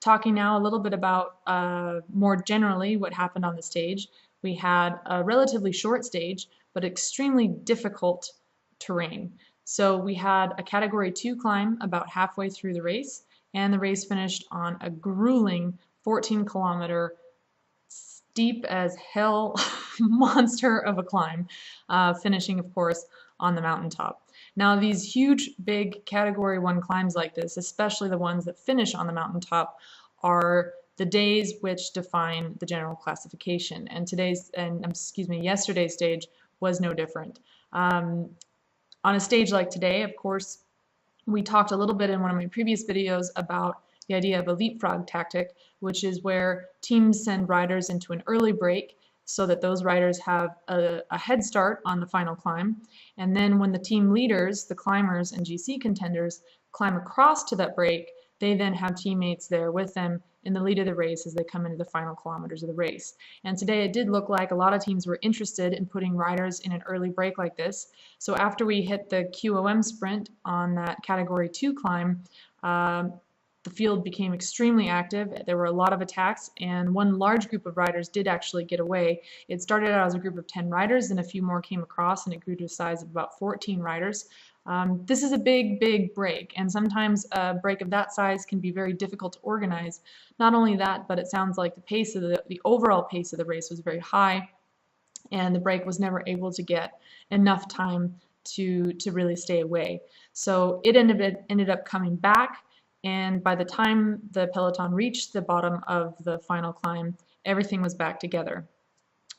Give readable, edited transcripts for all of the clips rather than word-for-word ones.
Talking now a little bit about more generally what happened on the stage. We had a relatively short stage, but extremely difficult terrain. So we had a Category 2 climb about halfway through the race, and the race finished on a grueling 14-kilometer steep as hell monster of a climb, finishing, of course, on the mountaintop. Now, these huge, big Category 1 climbs like this, especially the ones that finish on the mountaintop, are the days which define the general classification. And yesterday's stage was no different. On a stage like today, of course, we talked a little bit in one of my previous videos about the idea of a leapfrog tactic, which is where teams send riders into an early break so that those riders have a head start on the final climb. And then when the team leaders, the climbers and GC contenders, climb across to that break, they then have teammates there with them in the lead of the race as they come into the final kilometers of the race. And today it did look like a lot of teams were interested in putting riders in an early break like this. So after we hit the QOM sprint on that Category 2 climb, the field became extremely active. There were a lot of attacks, and one large group of riders did actually get away. It started out as a group of 10 riders, and a few more came across, and it grew to a size of about 14 riders. This is a big, big break, and sometimes a break of that size can be very difficult to organize. Not only that, but it sounds like the overall pace of the race was very high, and the break was never able to get enough time to really stay away. So it ended up coming back, and by the time the peloton reached the bottom of the final climb, everything was back together.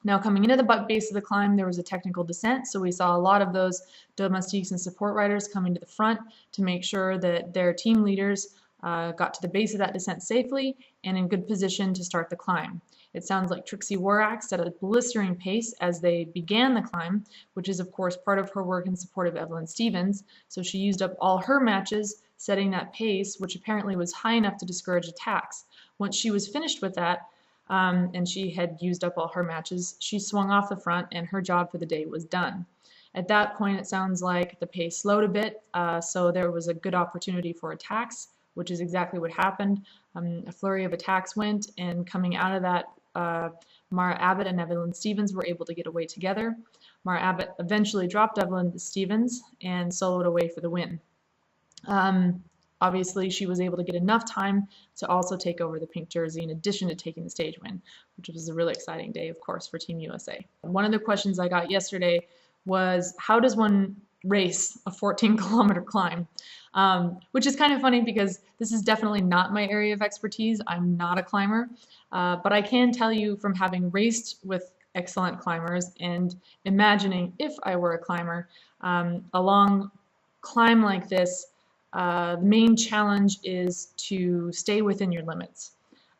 Now, coming into the base of the climb, there was a technical descent, so we saw a lot of those domestiques and support riders coming to the front to make sure that their team leaders got to the base of that descent safely and in good position to start the climb. It sounds like Trixie Warax at a blistering pace as they began the climb, which is of course part of her work in support of Evelyn Stevens. So she used up all her matches setting that pace, which apparently was high enough to discourage attacks. Once she was finished with that, and she had used up all her matches, she swung off the front and her job for the day was done. At that point, it sounds like the pace slowed a bit, so there was a good opportunity for attacks, which is exactly what happened. A flurry of attacks went, and coming out of that, Mara Abbott and Evelyn Stevens were able to get away together. Mara Abbott eventually dropped Evelyn Stevens and soloed away for the win. Obviously, she was able to get enough time to also take over the pink jersey in addition to taking the stage win, which was a really exciting day, of course, for Team USA. One of the questions I got yesterday was, how does one race a 14-kilometer climb? Which is kind of funny because this is definitely not my area of expertise. I'm not a climber, but I can tell you from having raced with excellent climbers and imagining if I were a climber, a long climb like this, the main challenge is to stay within your limits,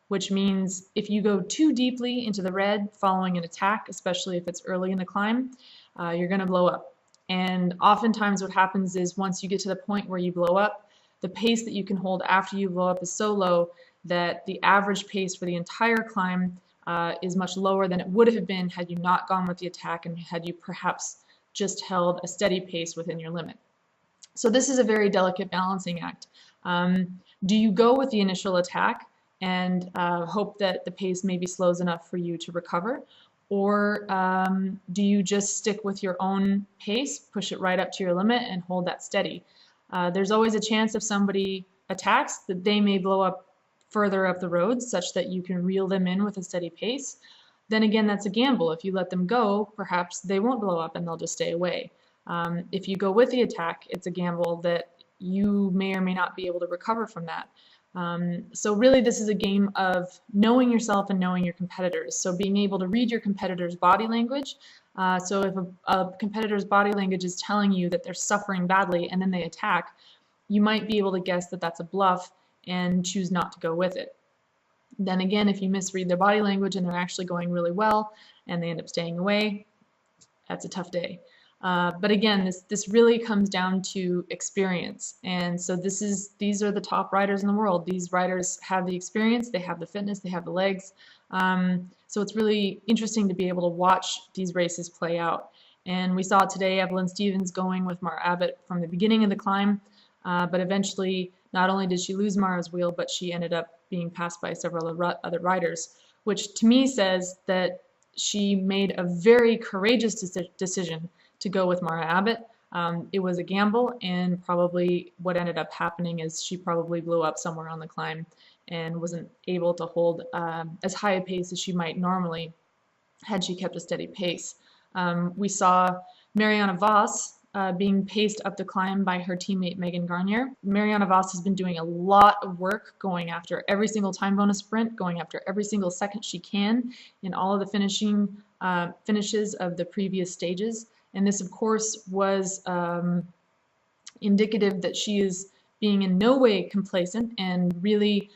which means if you go too deeply into the red following an attack, especially if it's early in the climb, you're going to blow up. And oftentimes what happens is once you get to the point where you blow up, the pace that you can hold after you blow up is so low that the average pace for the entire climb is much lower than it would have been had you not gone with the attack and had you perhaps just held a steady pace within your limit. So this is a very delicate balancing act. Do you go with the initial attack and hope that the pace maybe slows enough for you to recover? Or do you just stick with your own pace, push it right up to your limit, and hold that steady? There's always a chance if somebody attacks that they may blow up further up the road such that you can reel them in with a steady pace. Then again, that's a gamble. If you let them go, perhaps they won't blow up and they'll just stay away. If you go with the attack, it's a gamble that you may or may not be able to recover from that. So really this is a game of knowing yourself and knowing your competitors. So being able to read your competitor's body language. So if a competitor's body language is telling you that they're suffering badly and then they attack, you might be able to guess that that's a bluff and choose not to go with it. Then again, if you misread their body language and they're actually going really well and they end up staying away, that's a tough day. But again, this really comes down to experience, and so these are the top riders in the world. These riders have the experience, they have the fitness, they have the legs. So it's really interesting to be able to watch these races play out. And we saw today Evelyn Stevens going with Mara Abbott from the beginning of the climb, but eventually Not only did she lose Mara's wheel, but she ended up being passed by several other riders, which to me says that she made a very courageous decision to go with Mara Abbott. It was a gamble, and probably what ended up happening is she probably blew up somewhere on the climb and wasn't able to hold as high a pace as she might normally had she kept a steady pace. We saw Marianne Vos being paced up the climb by her teammate Megan Garnier. Marianne Vos has been doing a lot of work, going after every single time bonus sprint, going after every single second she can in all of the finishes of the previous stages. And this, of course, was indicative that she is being in no way complacent, and really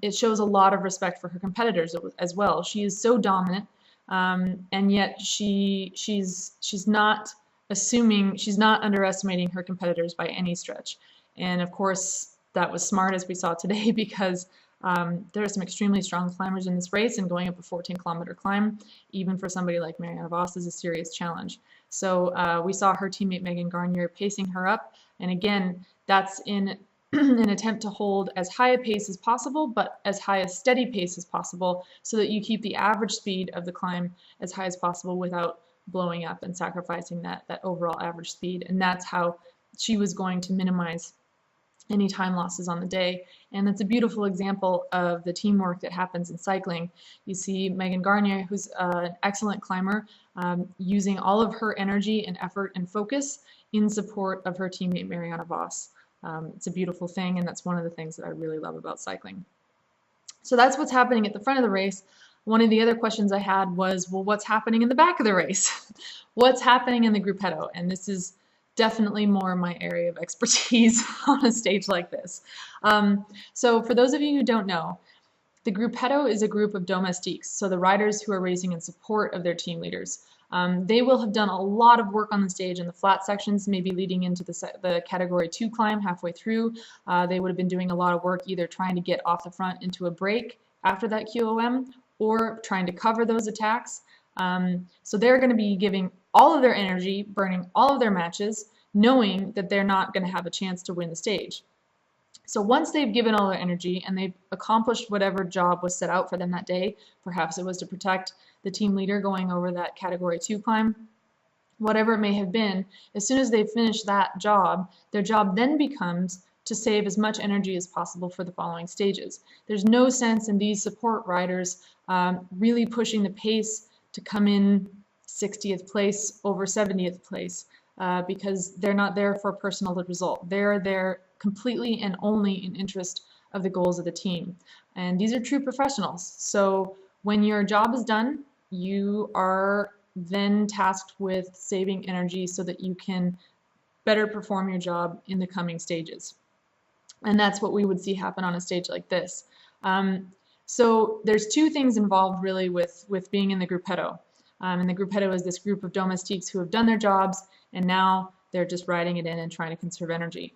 it shows a lot of respect for her competitors as well. She is so dominant, and yet she's not underestimating her competitors by any stretch. And of course, that was smart, as we saw today, because there are some extremely strong climbers in this race, and going up a 14-kilometer climb, even for somebody like Marianne Vos, is a serious challenge. So we saw her teammate Megan Garnier pacing her up, and again, that's in an attempt to hold as high a pace as possible, but as high a steady pace as possible, so that you keep the average speed of the climb as high as possible without blowing up and sacrificing that overall average speed. And that's how she was going to minimize any time losses on the day. And that's a beautiful example of the teamwork that happens in cycling. You see Megan Garnier, who's an excellent climber, using all of her energy and effort and focus in support of her teammate Marianne Vos. It's a beautiful thing, and that's one of the things that I really love about cycling. So that's what's happening at the front of the race. One of the other questions I had was, well, what's happening in the back of the race? What's happening in the gruppetto? And this is definitely more my area of expertise on a stage like this. So for those of you who don't know, the gruppetto is a group of domestiques, so the riders who are racing in support of their team leaders. They will have done a lot of work on the stage in the flat sections, maybe leading into the Category 2 climb halfway through. They would have been doing a lot of work either trying to get off the front into a break after that QOM, or trying to cover those attacks. So they're going to be giving all of their energy, burning all of their matches, knowing that they're not going to have a chance to win the stage. So once they've given all their energy and they've accomplished whatever job was set out for them that day, perhaps it was to protect the team leader going over that Category 2 climb, whatever it may have been, as soon as they've finished that job, their job then becomes to save as much energy as possible for the following stages. There's no sense in these support riders really pushing the pace to come in 60th place over 70th place because they're not there for a personal result. They're there completely and only in interest of the goals of the team. And these are true professionals. So when your job is done, you are then tasked with saving energy so that you can better perform your job in the coming stages. And that's what we would see happen on a stage like this. So there's two things involved really with being in the gruppetto. And the gruppetto is this group of domestiques who have done their jobs, and now they're just riding it in and trying to conserve energy.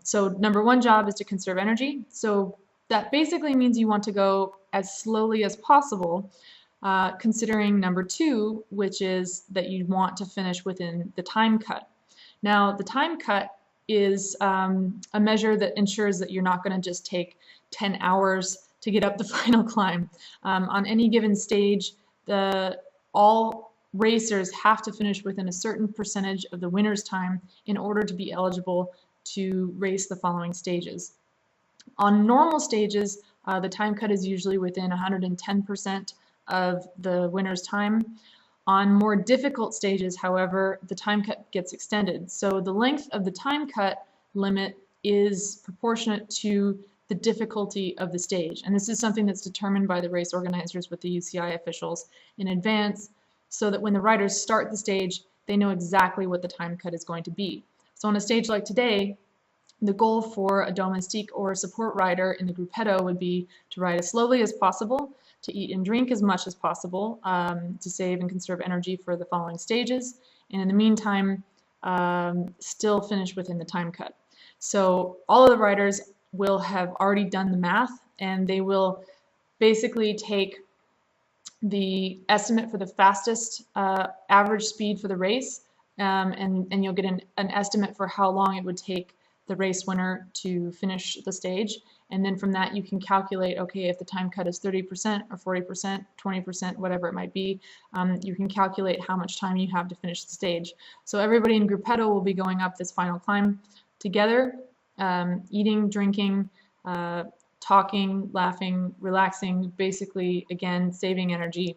So number one job is to conserve energy. So that basically means you want to go as slowly as possible, considering number two, which is that you want to finish within the time cut. Now, the time cut is a measure that ensures that you're not going to just take 10 hours to get up the final climb. On any given stage, all racers have to finish within a certain percentage of the winner's time in order to be eligible to race the following stages. On normal stages, the time cut is usually within 110% of the winner's time. On more difficult stages, however, the time cut gets extended. So the length of the time cut limit is proportionate to the difficulty of the stage. And this is something that's determined by the race organizers with the UCI officials in advance, so that when the riders start the stage, they know exactly what the time cut is going to be. So on a stage like today, the goal for a domestique or a support rider in the gruppetto would be to ride as slowly as possible, to eat and drink as much as possible, to save and conserve energy for the following stages, and in the meantime, still finish within the time cut. So all of the riders will have already done the math, and they will basically take the estimate for the fastest average speed for the race, and you'll get an estimate for how long it would take the race winner to finish the stage. And then from that, you can calculate, okay, if the time cut is 30% or 40%, 20%, whatever it might be, you can calculate how much time you have to finish the stage. So everybody in Gruppetto will be going up this final climb together, eating, drinking, talking, laughing, relaxing, basically, again, saving energy.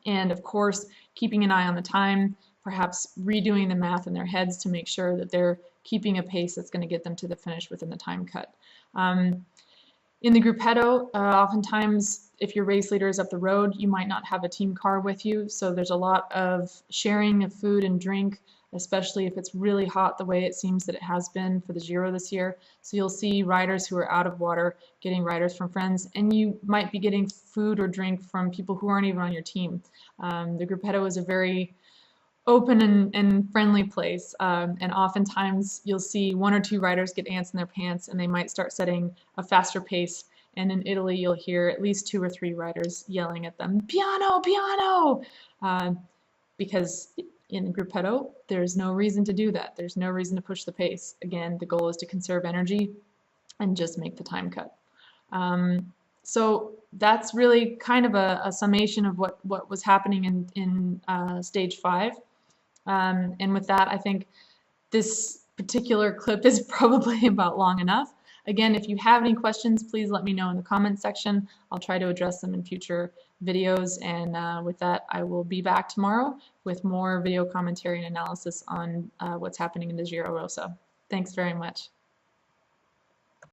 And of course, keeping an eye on the time, perhaps redoing the math in their heads to make sure that they're keeping a pace that's going to get them to the finish within the time cut. In the Gruppetto, oftentimes if your race leader is up the road, you might not have a team car with you, so there's a lot of sharing of food and drink, especially if it's really hot the way it seems that it has been for the Giro this year. So you'll see riders who are out of water getting riders from friends, and you might be getting food or drink from people who aren't even on your team. The Gruppetto is a very open and friendly place, and oftentimes you'll see one or two riders get ants in their pants and they might start setting a faster pace, and in Italy you'll hear at least 2 or 3 riders yelling at them, "Piano, piano!" Because in Gruppetto there's no reason to do that. There's no reason to push the pace. Again, the goal is to conserve energy and just make the time cut. So that's really kind of a summation of what was happening in stage 5. And with that, I think this particular clip is probably about long enough. Again, if you have any questions, please let me know in the comments section. I'll try to address them in future videos. And with that, I will be back tomorrow with more video commentary and analysis on what's happening in the Giro Rosa. Thanks very much.